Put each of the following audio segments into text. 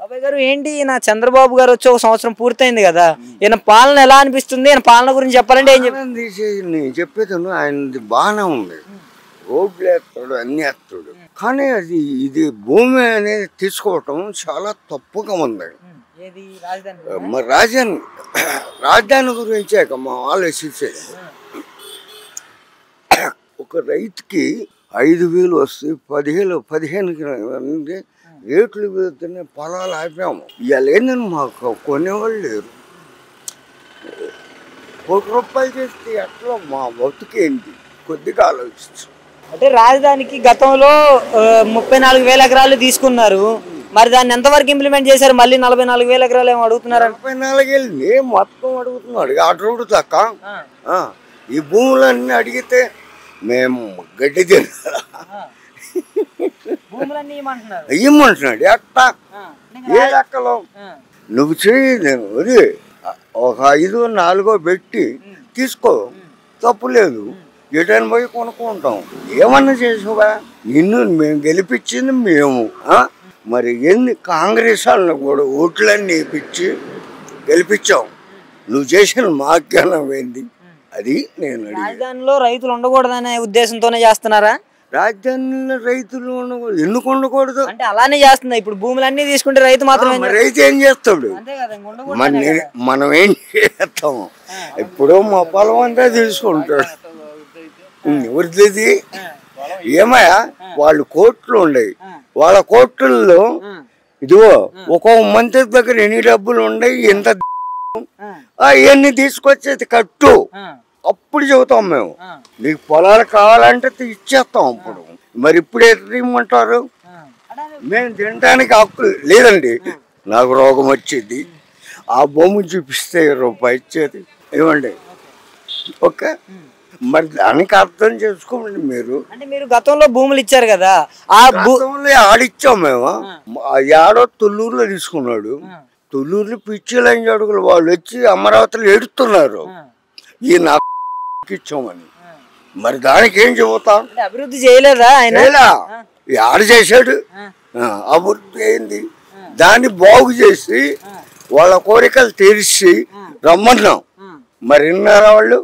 బాబాయ్ గారు ఏంటి నా చంద్రబాబు గారు వచ్చి ఒక సంవత్సరం పూర్తయింది కదా, ఈయన పాలన ఎలా అనిపిస్తుంది? ఈయన పాలన గురించి చెప్పాలంటే ఏం చెప్పేది ఆయనది బాగానే ఉంది, రోడ్లు వేస్తాడు, అన్ని వేస్తాడు. కానీ అది ఇది భూమి అనేది తీసుకోవటం చాలా తప్పుగా ఉంది. మరి రాజధాని గురించే మా ఆలోచించేది. ఒక రైతుకి 5,000 వస్తే 15 రేట్లు పెడుతున్న పొలాలు ఆపాము. ఇవాళ ఏంటని మాకు కొనేవాళ్ళు లేరు. ₹1 చేస్తే ఎట్లా మా బతుకేంటి కొద్దిగా ఆలోచించు. అంటే రాజధానికి గతంలో 34,000 ఎకరాలు తీసుకున్నారు, మరి దాన్ని ఎంతవరకు ఇంప్లిమెంట్ చేశారు? మళ్ళీ 44,000 ఎకరాలు ఏమో అడుగుతున్నారు. 44,000 మొత్తం అడుగుతున్నాడు. అటు దాక ఈ భూములన్నీ అడిగితే మేము గడ్డి తినాలా ఇమ్మంటున్నాడు. ఎట్టా ఏ లెక్కలో నువ్వు చేయలేను. అది ఒక 5-4 పెట్టి తీసుకో, తప్పు లేదు. ఎటని పోయి కొనుక్కుంటాం. ఏమన్నా చేసావా? నిన్ను మేము గెలిపించింది మేము. మరి ఎన్ని కాంగ్రెస్ వాళ్ళని కూడా ఓట్లన్నీ వేయించి గెలిపించాం. నువ్వు చేసిన మాజ్ఞానం ఏంది? అది నేను రాజధానిలో రైతులు ఉండకూడదనే ఉద్దేశంతోనే చేస్తున్నారా? రాజధానిలో రైతులు ఉండకూడదు. ఎందుకు ఉండకూడదు అంటే అలానే చేస్తుంది. ఇప్పుడు భూములన్నీ తీసుకుంటే రైతు మాత్రం రైతు ఏం చేస్తాడు? మనం ఏం చేస్తాము? ఇప్పుడు మా పొలం అంతా తీసుకుంటాడు. వృద్ధిది ఏమయ్యా, వాళ్ళు కోట్లు ఉండయి. వాళ్ళ కోట్లలో ఇదిగో ఒక్కొక్క మంత్రి దగ్గర ఎన్ని డబ్బులు ఉన్నాయి, ఎంత అవన్నీ తీసుకొచ్చేది కట్టు. అప్పుడు చెబుతాం మేము, నీకు పొలాలు కావాలంటే ఇచ్చేస్తాం. అప్పుడు మరి ఇప్పుడు ఎట్లా ఇమ్మంటారు? మేము తినడానికి హక్కు లేదండి. నాకు రోగం వచ్చేది, ఆ భూమి చూపిస్తే ₹1 ఇచ్చేది ఇవ్వండి. ఓకే, మరి దానికి అర్థం చేసుకోండి మీరు. అంటే మీరు గతంలో భూములు ఇచ్చారు కదా, ఆ భూములు ఆడిచ్చాం మేము. ఆడో తుళ్ళూరులో తీసుకున్నాడు. తుళ్ళూరులో పిచ్చిలైన అడుగులు వాళ్ళు వచ్చి అమరావతిలో ఏడుస్తున్నారు ఈ నాకు ఇచ్చామని. మరి దానికి ఏం చెబుతాం? అభివృద్ధి చేయలేదా ఆయన? ఆడ చేశాడు. అభివృద్ధి అయింది. దాన్ని బాగు చేసి వాళ్ళ కోరికలు తీర్చి రమ్మన్నాం. మరి విన్నారా వాళ్ళు?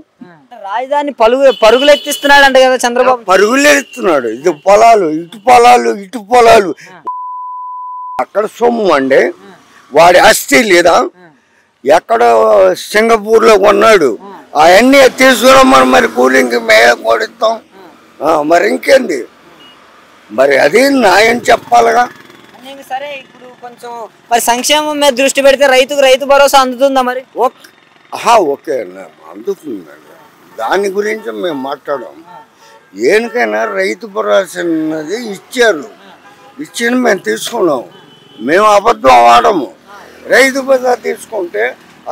రాజధాని పరుగులు ఎత్తిస్తున్నాడు అంట కదా చంద్రబాబు. పరుగులు ఎత్తున్నాడు. ఇది పొలాలు, ఇటు పొలాలు అక్కడ సొమ్ము అండి. వాడి ఆస్తి లేదా? ఎక్కడ సింగపూర్ లో కొన్నాడు. అవన్నీ తీసుకురమ్మని మరి కూలింగ్ మేమే కొడిస్తాం. మరి ఇంకేంది? మరి అది న్యాయం చెప్పాలిగా. సరే, ఇప్పుడు కొంచెం మరి సంక్షేమం మీద దృష్టి పెడితే రైతు భరోసా అందుతుందా? మరి ఓకే అందుతుందండి. దాని గురించి మేము మాట్లాడాం. ఏనికైనా రైతు భరోసా అన్నది ఇచ్చారు. ఇచ్చిన మేము తీసుకున్నాం. మేము అబద్ధం ఆడము. రైతు భరోసా తీసుకుంటే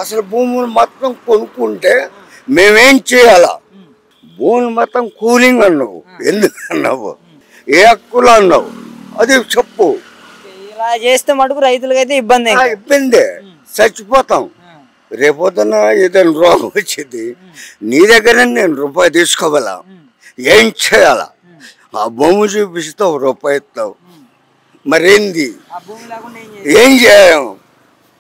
అసలు భూములు మొత్తం కొనుక్కుంటే మేమేం చేయాలా? భూములు మొత్తం కూలింగ్ అన్నావు. ఎందుకు అన్నావు? ఏ హక్కులు అన్నావు? అది చెప్పు. ఇలా చేస్తే మటుకు రైతులకైతే ఇబ్బంది, చచ్చిపోతాం. రేపొద్దున ఏదైనా రోగం వచ్చింది, నీ దగ్గర నేను ₹1 తీసుకోవాలా? ఏం చేయాలా? ఆ భూమి చూపిస్తావు, ₹1 ఇస్తావు. మరేంది? ఏం చేయము?